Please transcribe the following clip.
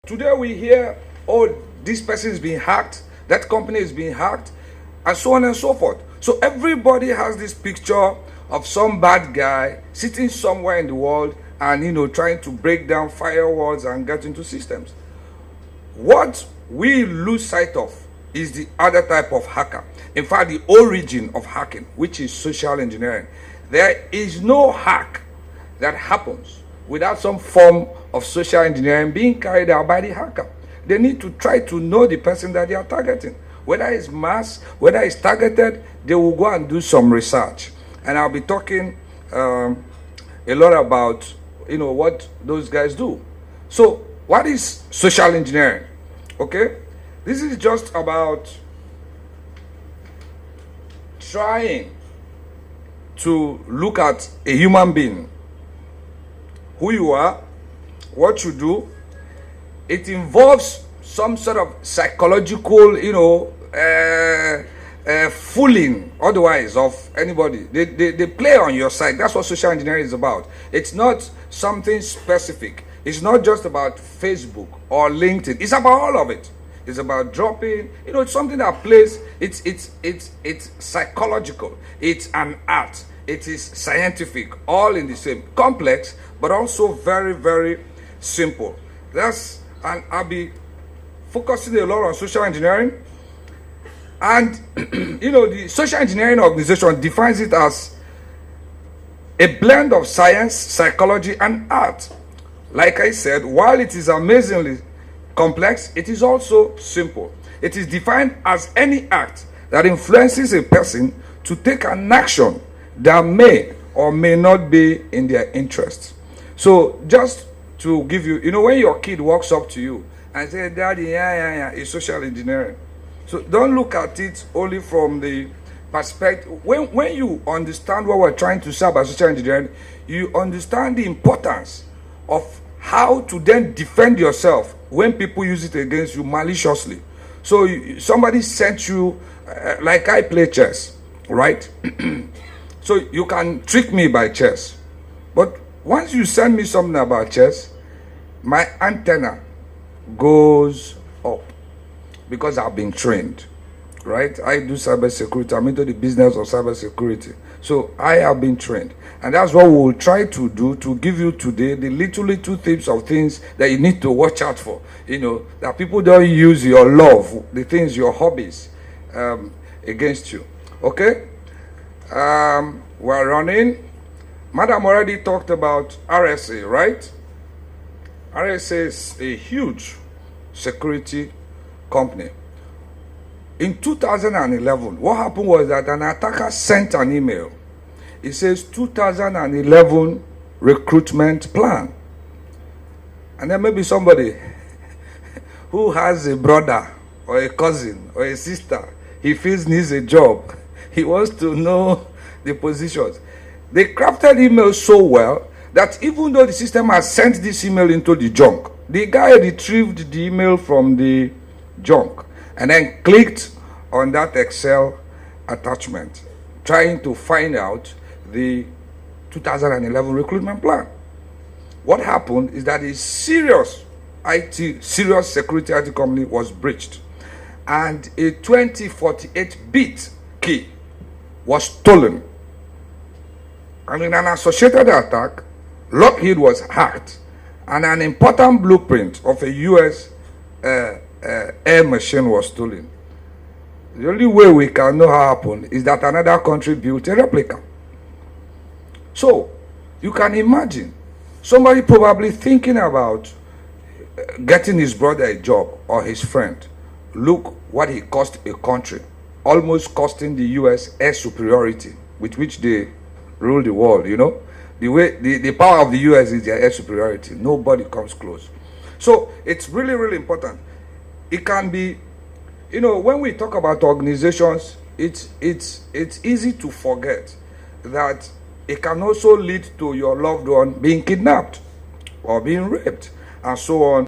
Today we hear, oh, this person is being hacked, that company is being hacked, and so on and so forth. So everybody has this picture of some bad guy sitting somewhere in the world and, trying to break down firewalls and get into systems. What we lose sight of is the other type of hacker. In fact, the origin of hacking, which is social engineering. There is no hack that happens without some form of social engineering being carried out by the hacker. They need to try to know the person that they are targeting. Whether it's mass, whether it's targeted, they will go and do some research. And I'll be talking a lot about, what those guys do. So, what is social engineering? Okay? This is just about trying to look at a human being, who you are, what you do. It involves some sort of psychological, fooling otherwise of anybody. They play on your side. That's what social engineering is about. It's not something specific. It's not just about Facebook or LinkedIn. It's about all of it. It's about dropping, it's something that plays, it's psychological, it's an art, it is scientific, all in the same, complex, but also very, very simple. And I'll be focusing a lot on social engineering. And, the social engineering organization defines it as a blend of science, psychology, and art. Like I said, while it is amazingly complex, it is also simple. It is defined as any act that influences a person to take an action that may or may not be in their interest. So just to give you, when your kid walks up to you and says, "Daddy, it's social engineering." So don't look at it only from the perspective. When you understand what we're trying to say about social engineering, you understand the importance of how to then defend yourself when people use it against you maliciously. So somebody sent you, like I play chess, right? So you can trick me by chess. But once you send me something about chess, my antenna goes up because I've been trained, right? I do cybersecurity. I'm into the business of cybersecurity. So I have been trained. And that's what we will try to do, to give you today the little tips of things that you need to watch out for. That people don't use your love, the things, your hobbies, against you. Okay? We're running. Madam already talked about RSA, right? RSA is a huge security company. In 2011, what happened was that an attacker sent an email. It says 2011 recruitment plan. And then maybe somebody who has a brother or a cousin or a sister, he feels needs a job. He wants to know the positions. They crafted email so well that even though the system has sent this email into the junk, the guy retrieved the email from the junk and then clicked on that Excel attachment, trying to find out the 2011 recruitment plan. What happened is that a serious security IT company was breached, and a 2048-bit key was stolen. And in an associated attack, Lockheed was hacked, and an important blueprint of a US air machine was stolen. The only way we can know how it happened is that another country built a replica. So, you can imagine somebody probably thinking about getting his brother a job or his friend. Look what he cost a country, almost costing the US air superiority with which they rule the world, The way the power of the US is their air superiority. Nobody comes close. So, it's really, really important. It can be, when we talk about organizations, it's easy to forget that it can also lead to your loved one being kidnapped or being raped and so on.